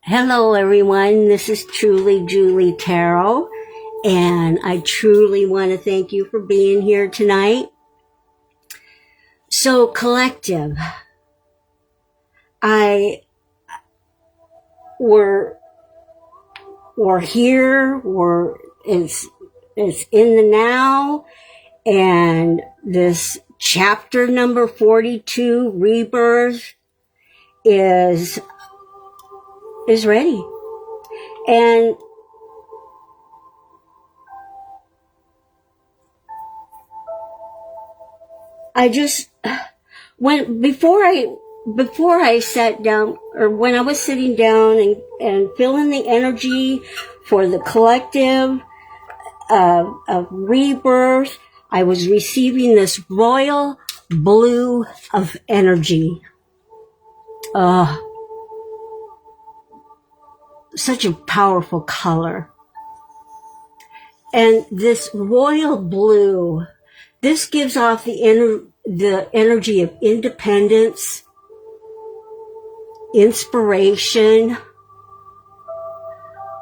Hello everyone, this is truly Julie Tarot, and I truly want to thank you for being here tonight. So collective, we're here, it's in the now, and this chapter number 42, Rebirth, is ready. And I just, before I sat down, or when I was sitting down and feeling the energy for the collective of rebirth, I was receiving this royal blue of energy. Such a powerful color. And this royal blue, this gives off the energy of independence, inspiration,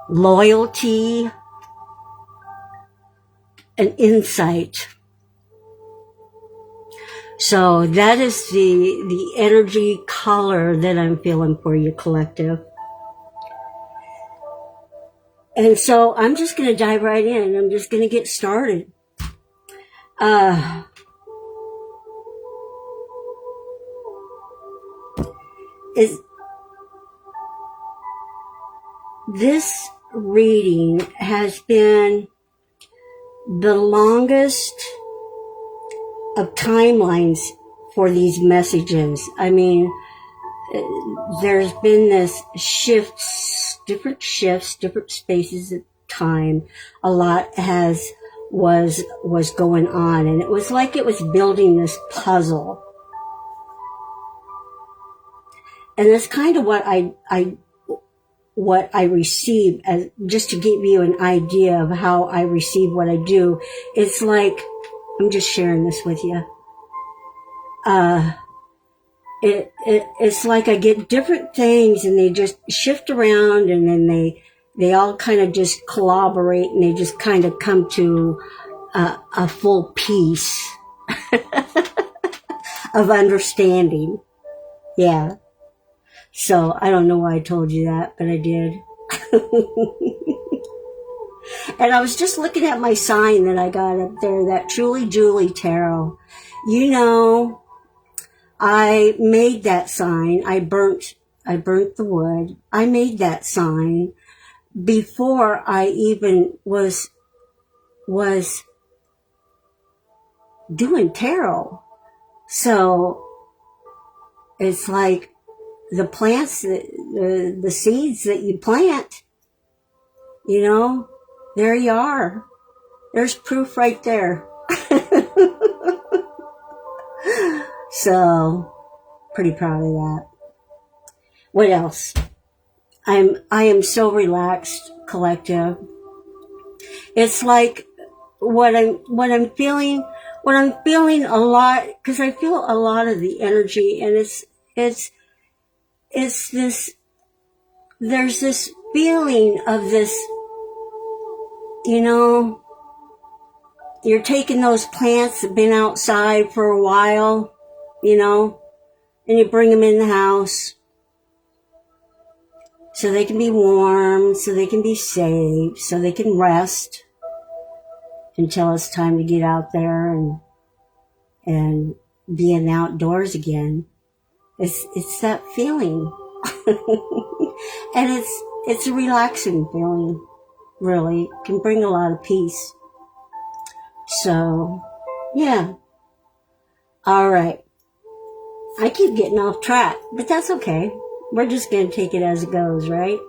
loyalty, and insight. So that is the energy color that I'm feeling for you, collective. And so I'm just going to dive right in. I'm just going to get started. This reading has been the longest of timelines for these messages. I mean, there's been this different spaces of time. A lot was going on, and it was like it was building this puzzle. And that's kind of what I receive, as just to give you an idea of how I receive what I do. It's like, I'm just sharing this with you. It's like I get different things and they just shift around, and then they all kind of just collaborate, and they just kind of come to a full piece of understanding. Yeah. So I don't know why I told you that, but I did. And I was just looking at my sign that I got up there, that Truly Julie Tarot. You know, I made that sign. I burnt the wood. I made that sign before I even was doing tarot. So it's like the plants, the seeds that you plant, you know, there you are. There's proof right there. So, pretty proud of that. What else? I am so relaxed, collective. It's like what I'm feeling a lot, because I feel a lot of the energy, and it's this, there's this feeling of this, you know, you're taking those plants that have been outside for a while, you know, and you bring them in the house so they can be warm, so they can be safe, so they can rest until it's time to get out there and be in the outdoors again. It's that feeling. And it's a relaxing feeling, really. It can bring a lot of peace. So, yeah. All right. I keep getting off track, but that's okay. We're just going to take it as it goes, right?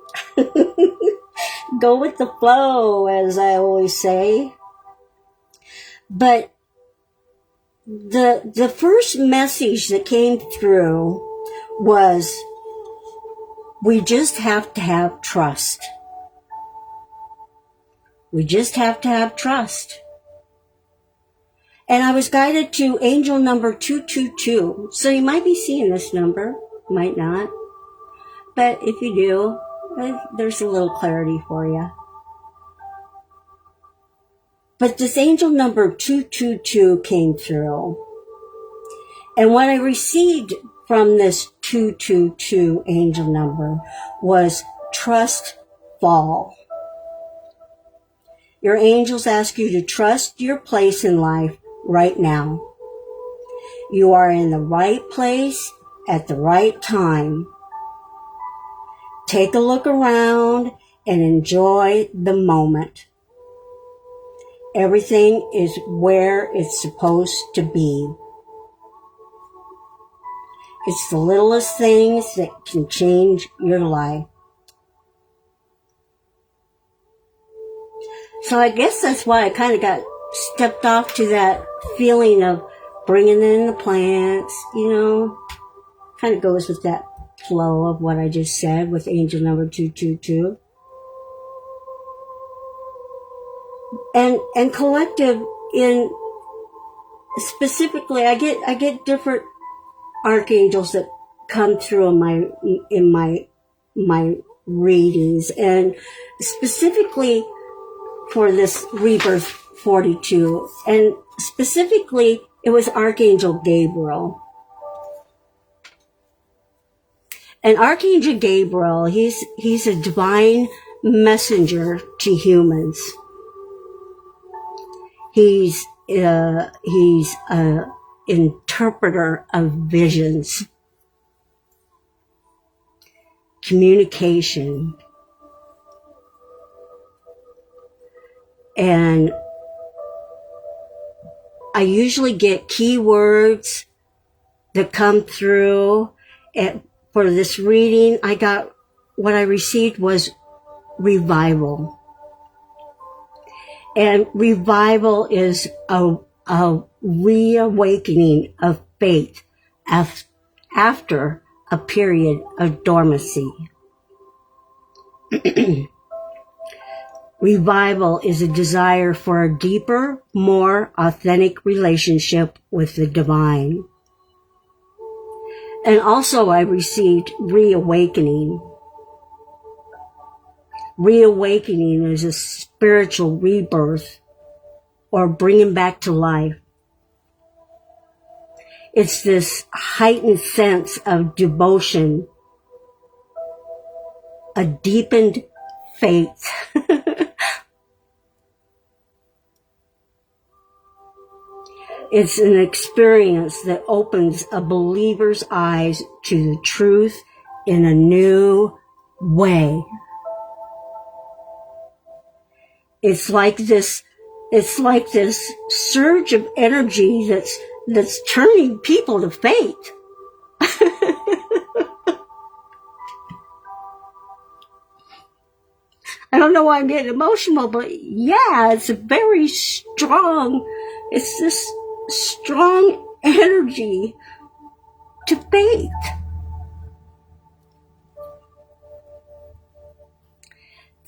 Go with the flow, as I always say. But the first message that came through was, we just have to have trust. We just have to have trust. And I was guided to angel number 222. So you might be seeing this number, might not. But if you do, There's a little clarity for you. But this angel number 222 came through. And what I received from this 222 angel number was trust fall. Your angels ask you to trust your place in life right now. You are in the right place at the right time. Take a look around and enjoy the moment. Everything is where it's supposed to be. It's the littlest things that can change your life. So I guess that's why I kind of got stepped off to that feeling of bringing in the plants, kind of goes with that flow of what I just said with angel number 222. And collective in specifically, I get different archangels that come through in my readings, and specifically for this Rebirth 42, and specifically it was Archangel Gabriel. And Archangel Gabriel, he's a divine messenger to humans. He's a interpreter of visions, communication, and I usually get keywords that come through. And for this reading, what I received was revival. And revival is a reawakening of faith after a period of dormancy. Revival is a desire for a deeper, more authentic relationship with the divine. And also I received reawakening. Reawakening is a spiritual rebirth or bringing back to life. It's this heightened sense of devotion, a deepened faith. It's an experience that opens a believer's eyes to the truth in a new way. It's like this surge of energy that's turning people to faith. I don't know why I'm getting emotional, but yeah, it's this strong energy to faith.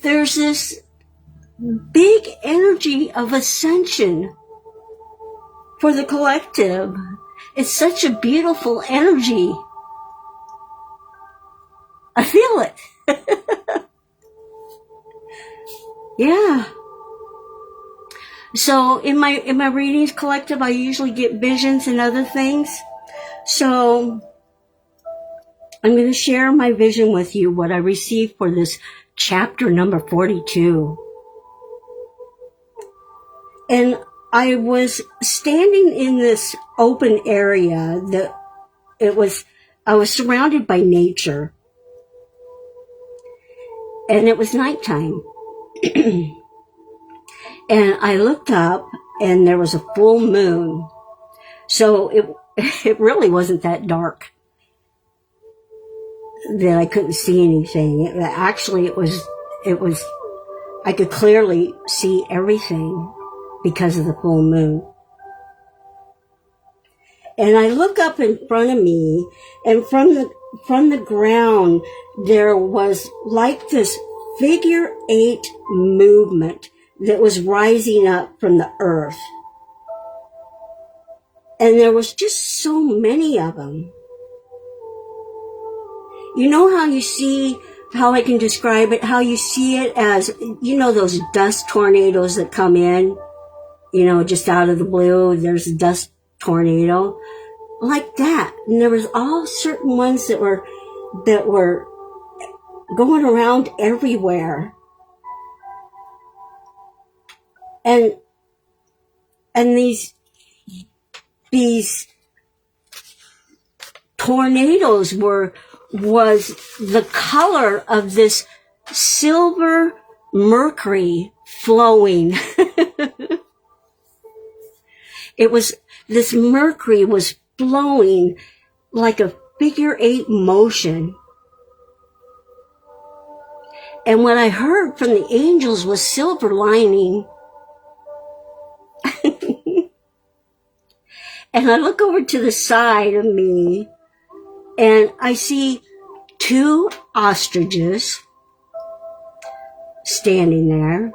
There's this big energy of ascension for the collective. It's such a beautiful energy. I feel it. Yeah. So in my readings collective, I usually get visions and other things. So I'm going to share my vision with you, what I received for this chapter number 42. And I was standing in this open area I was surrounded by nature. And it was nighttime. And I looked up and there was a full moon. So it really wasn't that dark that I couldn't see anything. It was, I could clearly see everything because of the full moon. And I look up in front of me, and from the ground, there was like this figure 8 movement that was rising up from the earth. And there was just so many of them. You know how you see how I can describe it, how you see it as, you know, those dust tornadoes that come in, you know, just out of the blue, there's a dust tornado, like that. And there was all certain ones that were going around everywhere. And these tornadoes was the color of this silver mercury flowing. This mercury was flowing like a figure 8 motion. And what I heard from the angels was silver lining. And I look over to the side of me and I see 2 ostriches standing there.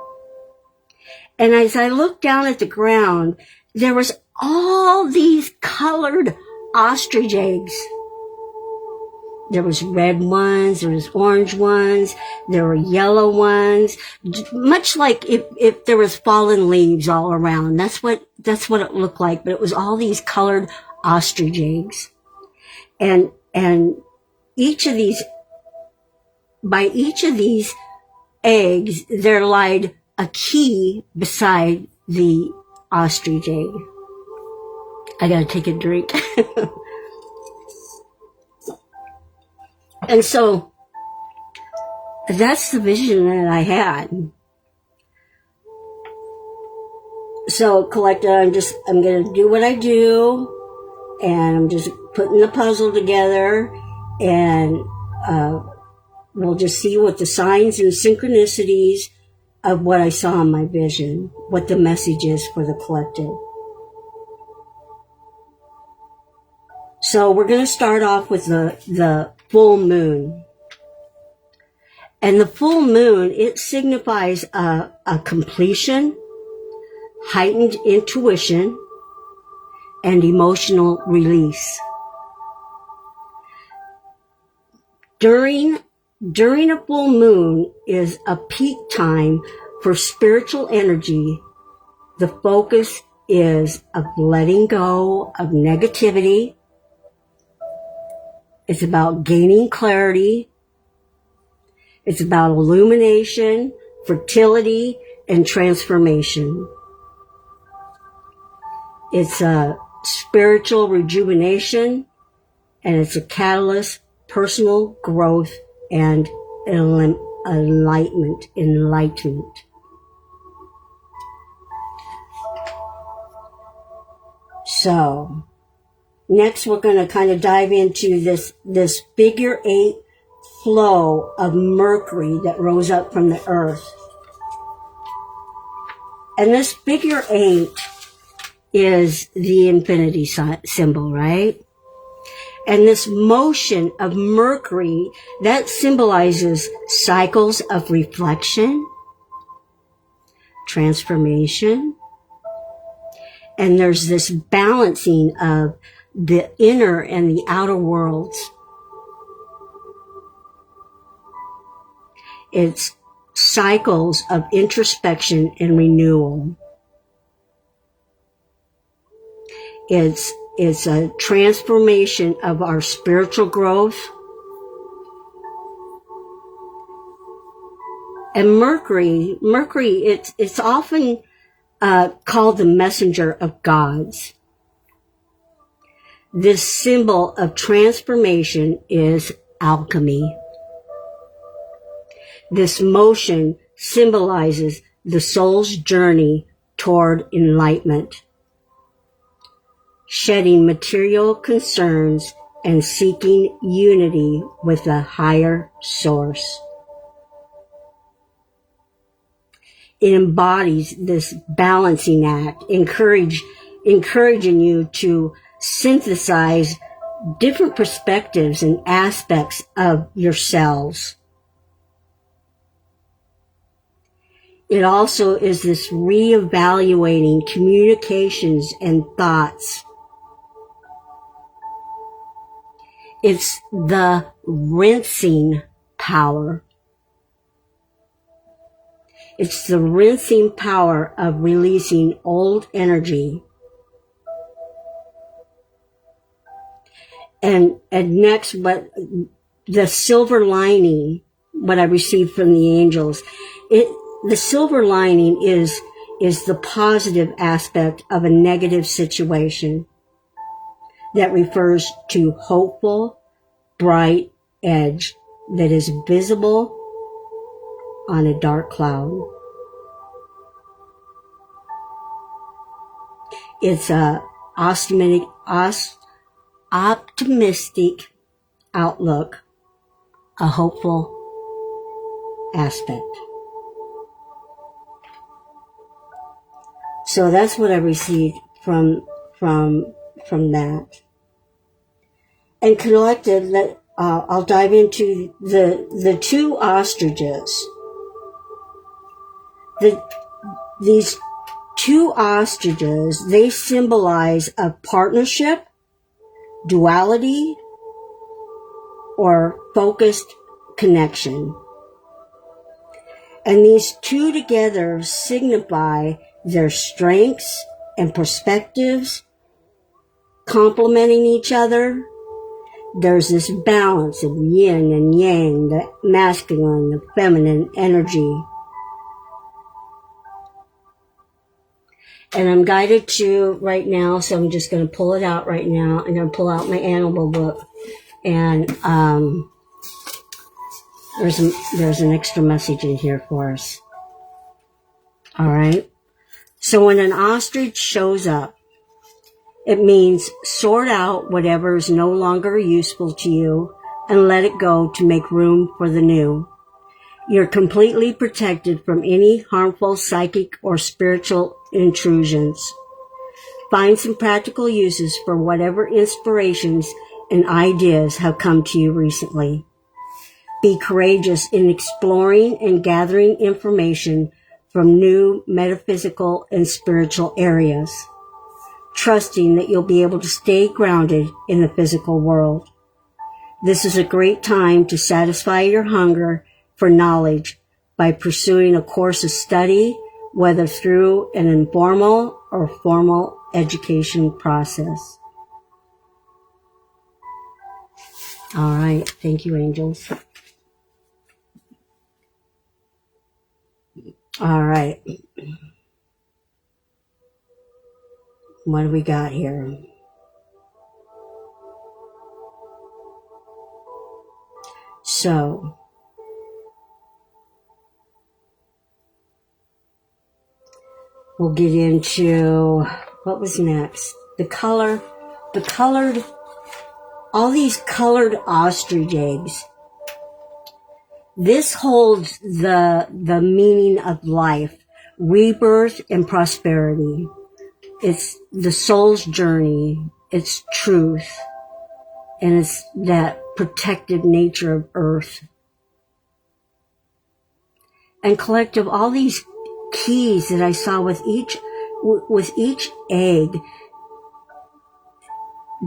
And as I looked down at the ground, there was all these colored ostrich eggs. There was red ones, there was orange ones, there were yellow ones, much like if there was fallen leaves all around. That's what it looked like, but it was all these colored ostrich eggs. And by each of these eggs, there lied a key beside the ostrich egg. I gotta take a drink. And so that's the vision that I had. So, collector, I'm going to do what I do, and I'm just putting the puzzle together, and we'll just see what the signs and synchronicities of what I saw in my vision, what the message is for the collective. So we're going to start off with the full moon. And the full moon, it signifies a completion, heightened intuition, and emotional release. During a full moon is a peak time for spiritual energy. The focus is of letting go of negativity. It's about gaining clarity. It's about illumination, fertility, and transformation. It's a spiritual rejuvenation, and it's a catalyst, personal growth, and enlightenment. So, next we're going to kind of dive into this figure 8 flow of Mercury that rose up from the earth. And this figure 8 is the infinity symbol, right? And this motion of Mercury, that symbolizes cycles of reflection, transformation, and there's this balancing of the inner and the outer worlds. It's cycles of introspection and renewal. It's a transformation of our spiritual growth. And Mercury, it's often called the messenger of gods. This symbol of transformation is alchemy. This motion symbolizes the soul's journey toward enlightenment, shedding material concerns and seeking unity with a higher source. It embodies this balancing act, encouraging you to synthesize different perspectives and aspects of yourselves. It also is this reevaluating communications and thoughts. It's the rinsing power. It's the rinsing power of releasing old energy. And next, but the silver lining, what I received from the angels, the silver lining is the positive aspect of a negative situation that refers to hopeful, bright edge that is visible on a dark cloud. It's a optimistic outlook, a hopeful aspect. So that's what I received from that. And collective, that I'll dive into the two ostriches. These two ostriches, they symbolize a partnership, duality, or focused connection. And these two together signify their strengths and perspectives, complementing each other. There's this balance of yin and yang, the masculine, the feminine energy. And I'm guided to right now, so I'm just going to pull it out right now. I'm going to pull out my animal book. And there's an extra message in here for us. All right. So when an ostrich shows up, it means sort out whatever is no longer useful to you and let it go to make room for the new. You're completely protected from any harmful psychic or spiritual intrusions. Find some practical uses for whatever inspirations and ideas have come to you recently. Be courageous in exploring and gathering information from new metaphysical and spiritual areas, trusting that you'll be able to stay grounded in the physical world. This is a great time to satisfy your hunger for knowledge by pursuing a course of study, whether through an informal or formal education process. All right. Thank you, angels. All right. What do we got here? So, we'll get into what was next. All these colored ostrich eggs. This holds the meaning of life, rebirth, and prosperity. It's the soul's journey. It's truth. And it's that protective nature of earth. And collective, all these keys that I saw with each egg,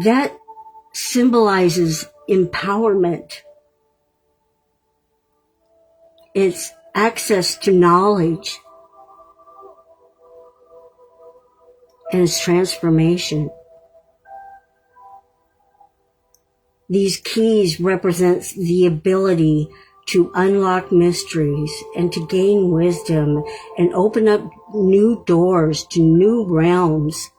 that symbolizes empowerment. It's access to knowledge. And it's transformation. These keys represent the ability to unlock mysteries and to gain wisdom and open up new doors to new realms.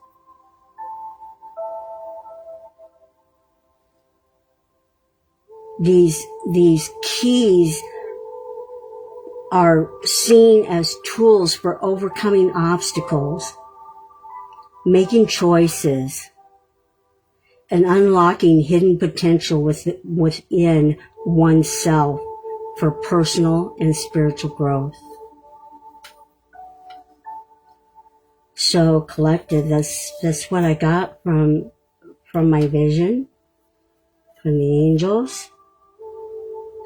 These keys are seen as tools for overcoming obstacles, making choices, and unlocking hidden potential within oneself for personal and spiritual growth. So collective, that's what I got from my vision, from the angels.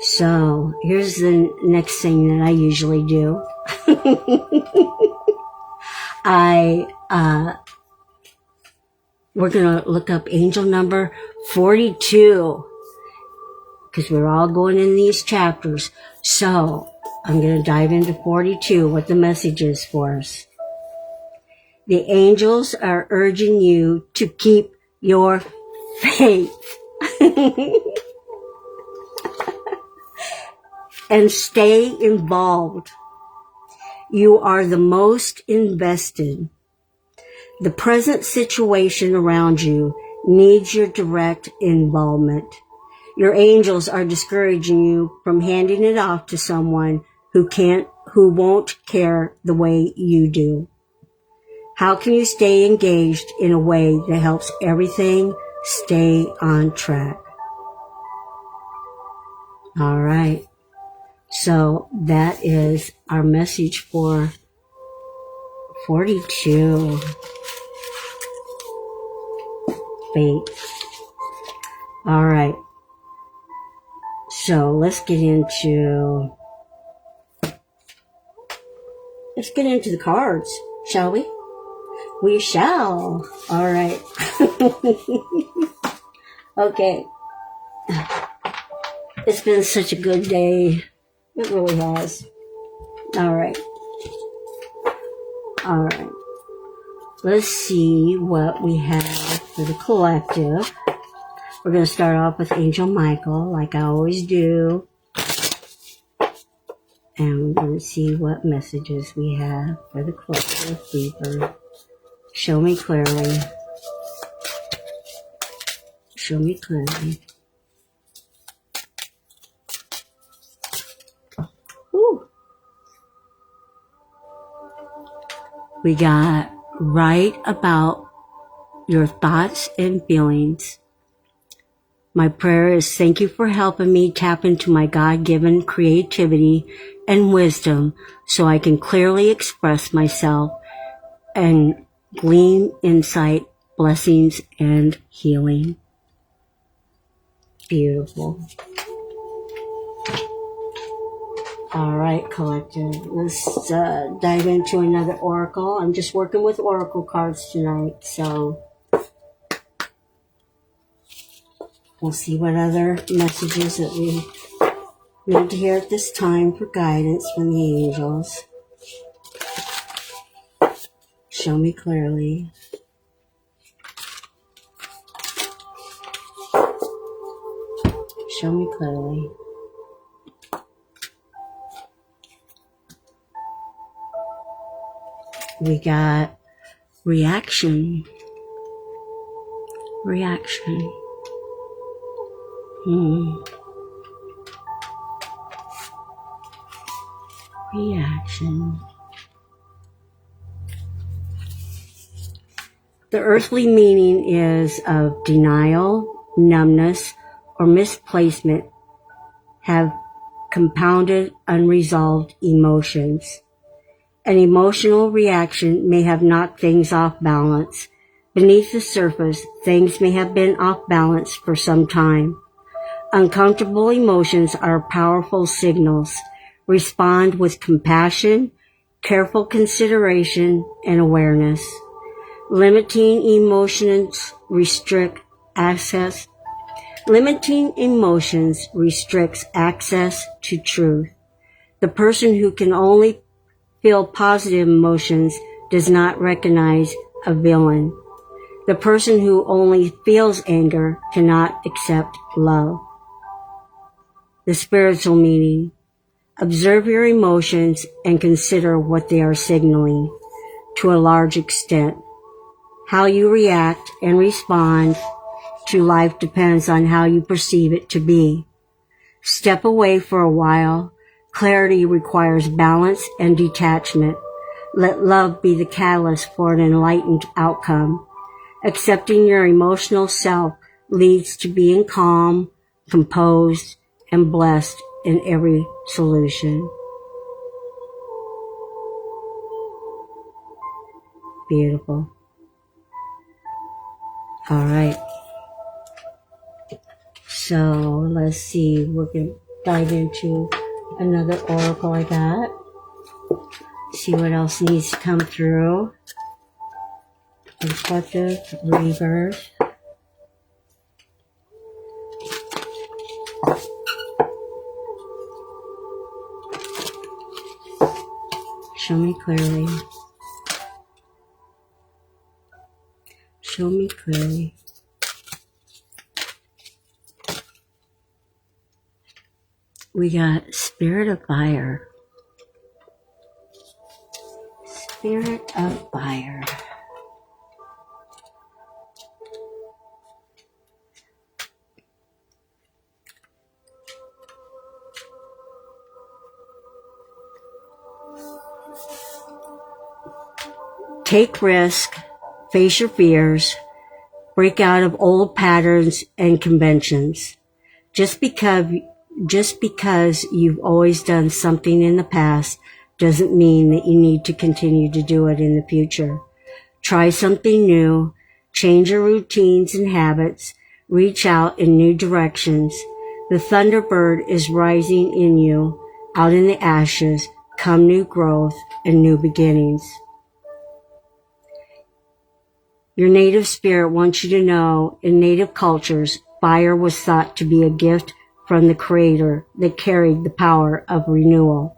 So here's the next thing that I usually do. We're going to look up angel number 42. because we're all going in these chapters. So I'm going to dive into 42, what the message is for us. The angels are urging you to keep your faith and stay involved. You are the most invested. The present situation around you needs your direct involvement. Your angels are discouraging you from handing it off to someone who won't care the way you do. How can you stay engaged in a way that helps everything stay on track? All right. So that is our message for 42. Faith. All right. So let's get into the cards, shall we? We shall. All right. Okay. It's been such a good day. It really has. All right. All right. Let's see what we have for the collective. We're going to start off with Angel Michael, like I always do. And we're going to see what messages we have for the collective. Rebirth. Show me clearly. Show me clearly. Ooh. We got write about your thoughts and feelings. My prayer is thank you for helping me tap into my God-given creativity and wisdom so I can clearly express myself and glean insight, blessings, and healing. Beautiful. All right, collective. Let's dive into another oracle. I'm just working with oracle cards tonight, so we'll see what other messages that we need to hear at this time for guidance from the angels. Show me clearly. Show me clearly. We got reaction. Reaction. Reaction. The earthly meaning is of denial, numbness, or misplacement have compounded unresolved emotions. An emotional reaction may have knocked things off balance. Beneath the surface, things may have been off balance for some time. Uncomfortable emotions are powerful signals. Respond with compassion, careful consideration, and awareness. Limiting emotions restricts access to truth. The person who can only feel positive emotions does not recognize a villain. The person who only feels anger cannot accept love. The spiritual meaning. Observe your emotions and consider what they are signaling to a large extent. How you react and respond to life depends on how you perceive it to be. Step away for a while. Clarity requires balance and detachment. Let love be the catalyst for an enlightened outcome. Accepting your emotional self leads to being calm, composed, and blessed in every solution. Beautiful. All right. So let's see. We're going to dive into another oracle I got. See what else needs to come through. Reflective, rebirth. Show me clearly. Show me clearly. We got Spirit of Fire. Spirit of Fire. Take risk, face your fears, break out of old patterns and conventions. Just because you've always done something in the past doesn't mean that you need to continue to do it in the future. Try something new, change your routines and habits, reach out in new directions. The Thunderbird is rising in you, out in the ashes, come new growth and new beginnings. Your native spirit wants you to know, in native cultures, fire was thought to be a gift from the Creator that carried the power of renewal.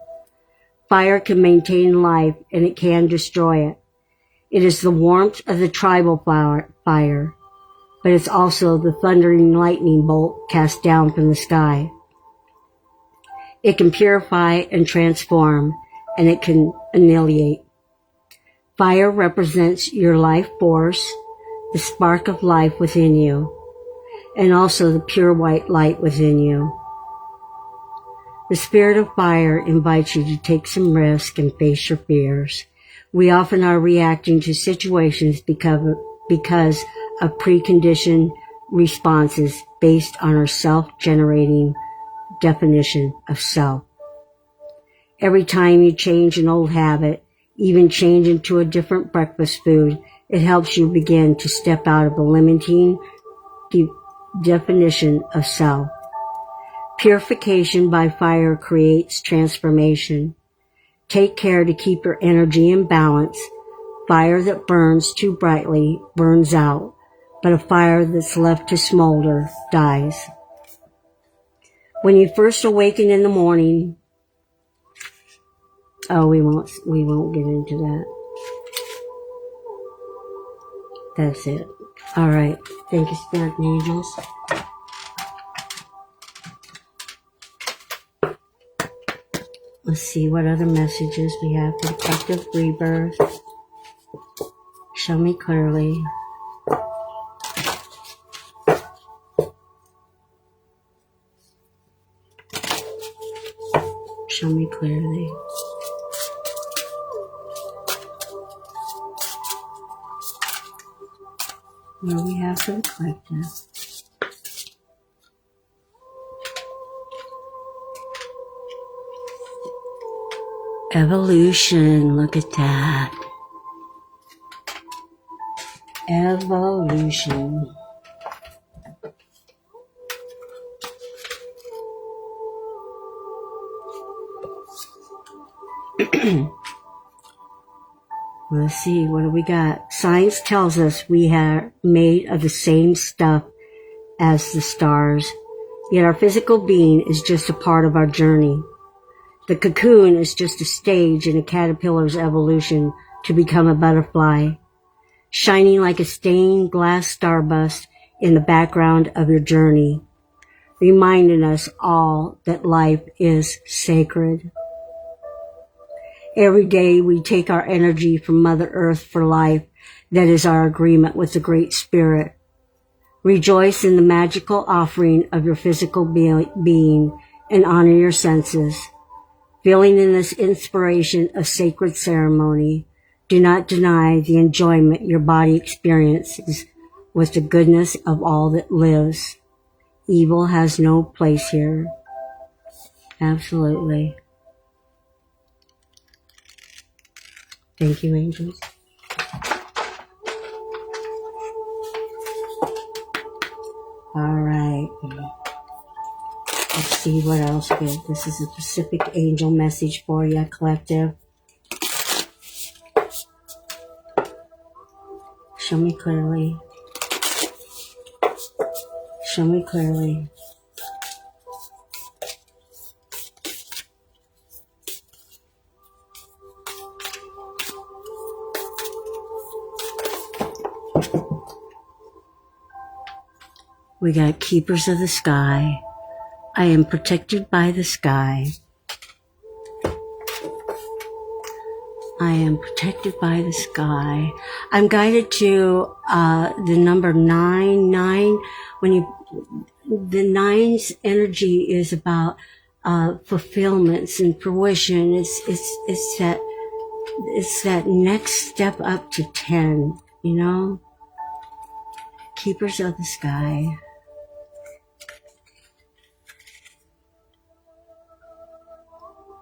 Fire can maintain life and it can destroy it. It is the warmth of the tribal fire, but it's also the thundering lightning bolt cast down from the sky. It can purify and transform, and it can annihilate. Fire represents your life force, the spark of life within you, and also the pure white light within you. The Spirit of Fire invites you to take some risk and face your fears. We often are reacting to situations because of preconditioned responses based on our self-generating definition of self. Every time you change an old habit, even change into a different breakfast food, it helps you begin to step out of the limiting definition of self. Purification by fire creates transformation. Take care to keep your energy in balance. Fire that burns too brightly burns out, but a fire that's left to smolder dies. When you first awaken in the morning, we won't get into that. That's it. All right. Thank you, Spirit and Angels. Let's see what other messages we have for the collective rebirth. Show me clearly. Show me clearly. What do we have for the collective? Evolution, look at that. Evolution. Let's see, what do we got? Science tells us we are made of the same stuff as the stars, yet our physical being is just a part of our journey. The cocoon is just a stage in a caterpillar's evolution to become a butterfly, shining like a stained glass starburst in the background of your journey, reminding us all that life is sacred. Every day we take our energy from Mother Earth for life. That is our agreement with the Great Spirit. Rejoice in the magical offering of your physical being and honor your senses. Feeling in this inspiration of sacred ceremony, do not deny the enjoyment your body experiences with the goodness of all that lives. Evil has no place here. Absolutely. Thank you, angels. All right. Let's see what else good. This is a Pacific angel message for you, collective. Show me clearly. Show me clearly. We got keepers of the sky. I am protected by the sky. I am protected by the sky. I'm guided to the number 9. The 9's energy is about fulfillments and fruition. It's that next step up to 10. You know, keepers of the sky.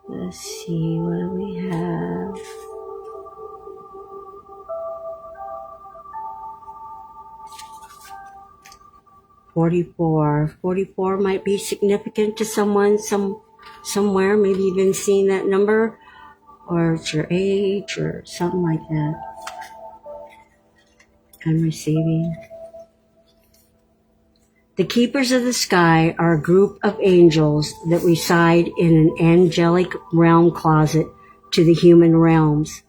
Let's see, what do we have? "44. 44 might be significant to someone somewhere. Maybe you've been seeing that number, or it's your age, or something like that. I'm receiving. The keepers of the sky are a group of angels that reside in an angelic realm closet to the human realms.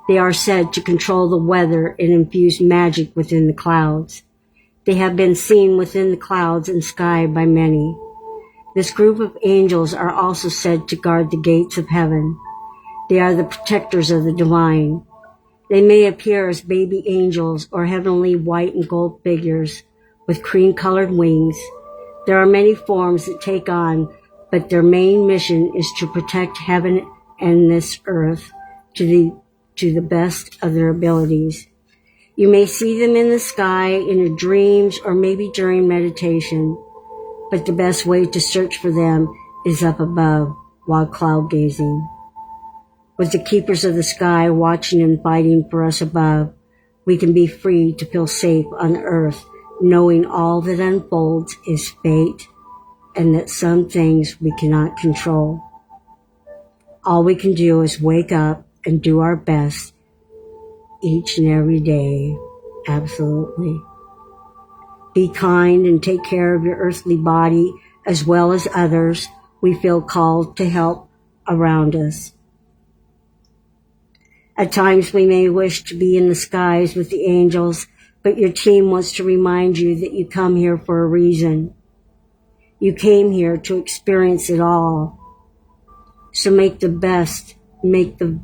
They are said to control the weather and infuse magic within the clouds. They have been seen within the clouds and sky by many. This group of angels are also said to guard the gates of heaven. They are the protectors of the divine. They may appear as baby angels or heavenly white and gold figures with cream-colored wings. There are many forms that take on, but their main mission is to protect heaven and this earth to the best of their abilities. You may see them in the sky, in your dreams, or maybe during meditation, but the best way to search for them is up above while cloud gazing. With the keepers of the sky watching and fighting for us above, we can be free to feel safe on earth, knowing all that unfolds is fate and that some things we cannot control. All we can do is wake up and do our best each and every day. Absolutely. Be kind and take care of your earthly body as well as others we feel called to help around us. At times we may wish to be in the skies with the angels, but your team wants to remind you that you come here for a reason. You came here to experience it all. So make the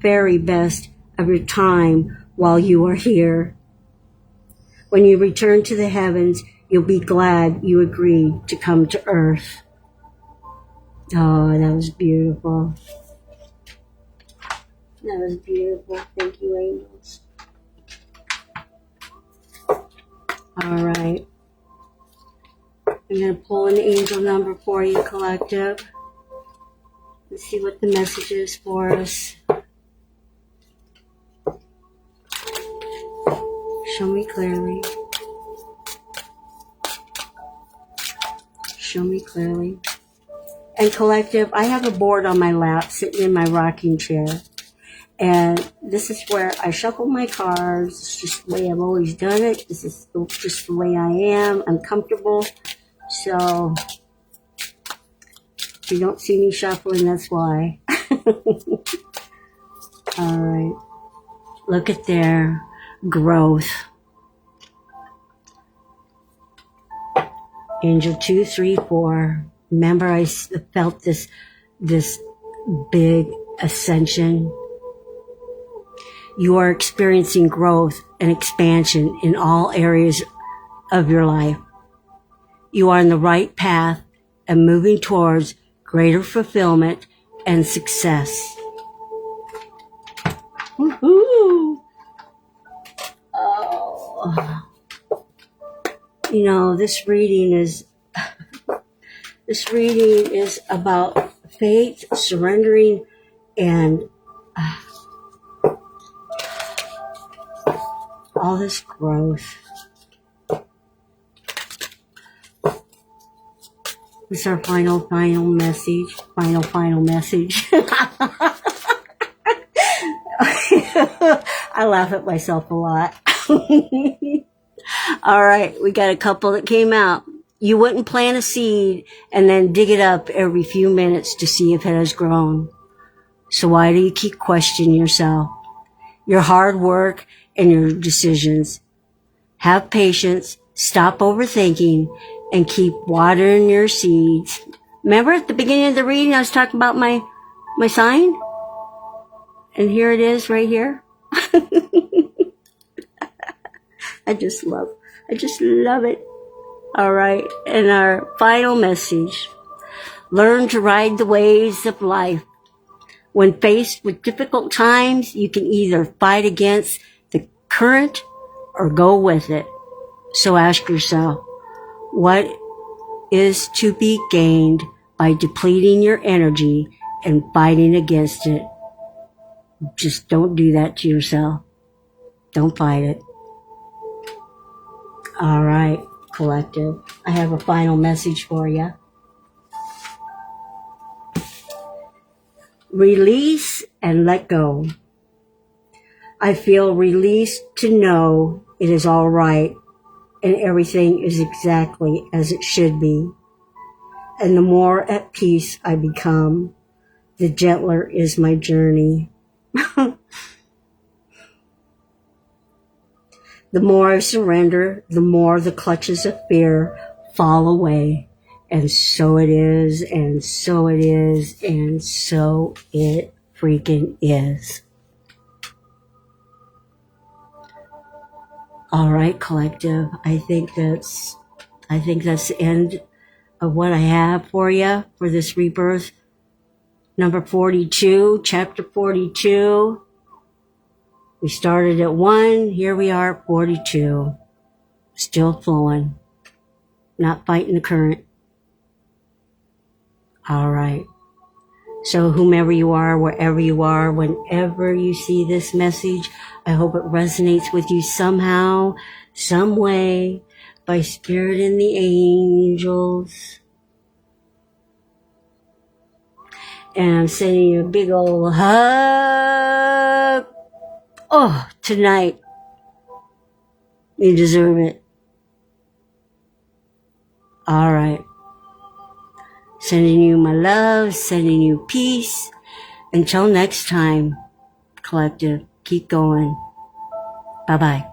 very best of your time while you are here. When you return to the heavens, you'll be glad you agreed to come to earth. Oh, that was beautiful. That was beautiful. Thank you, angels. All right. I'm going to pull an angel number for you, collective. Let's see what the message is for us. Show me clearly. Show me clearly. And collective, I have a board on my lap sitting in my rocking chair. And this is where I shuffle my cards. It's just the way I've always done it. This is just the way I am. I'm comfortable. So, if you don't see me shuffling, that's why. All right. Look at their growth. Angel 2, 3, 4. Remember, I felt this big ascension. You are experiencing growth and expansion in all areas of your life. You are on the right path and moving towards greater fulfillment and success. Woohoo! Oh. You know, this reading is about faith, surrendering, and all this growth. This is our final message. Final message. I laugh at myself a lot. All right, we got a couple that came out. You wouldn't plant a seed and then dig it up every few minutes to see if it has grown. So why do you keep questioning yourself, your hard work, and your decisions? Have patience, stop overthinking, and keep watering your seeds. Remember at the beginning of the reading, I was talking about my sign? And here it is right here. I just love it. All right. And our final message. Learn to ride the waves of life. When faced with difficult times, you can either fight against the current or go with it. So ask yourself, what is to be gained by depleting your energy and fighting against it? Just don't do that to yourself. Don't fight it. All right, collective. I have a final message for you. Release and let go. I feel released to know it is all right and everything is exactly as it should be. And the more at peace I become, the gentler is my journey. The more I surrender, the more the clutches of fear fall away. And so it is, and so it is, and so it freaking is. All right, collective. I think that's the end of what I have for you for this rebirth. Number 42, chapter 42. We started at 1, here we are at 42. Still flowing. Not fighting the current. All right. So whomever you are, wherever you are, whenever you see this message, I hope it resonates with you somehow, some way, by Spirit and the angels. And I'm sending you a big old hug. Oh, tonight. You deserve it. All right. Sending you my love, sending you peace. Until next time, collective, keep going. Bye-bye.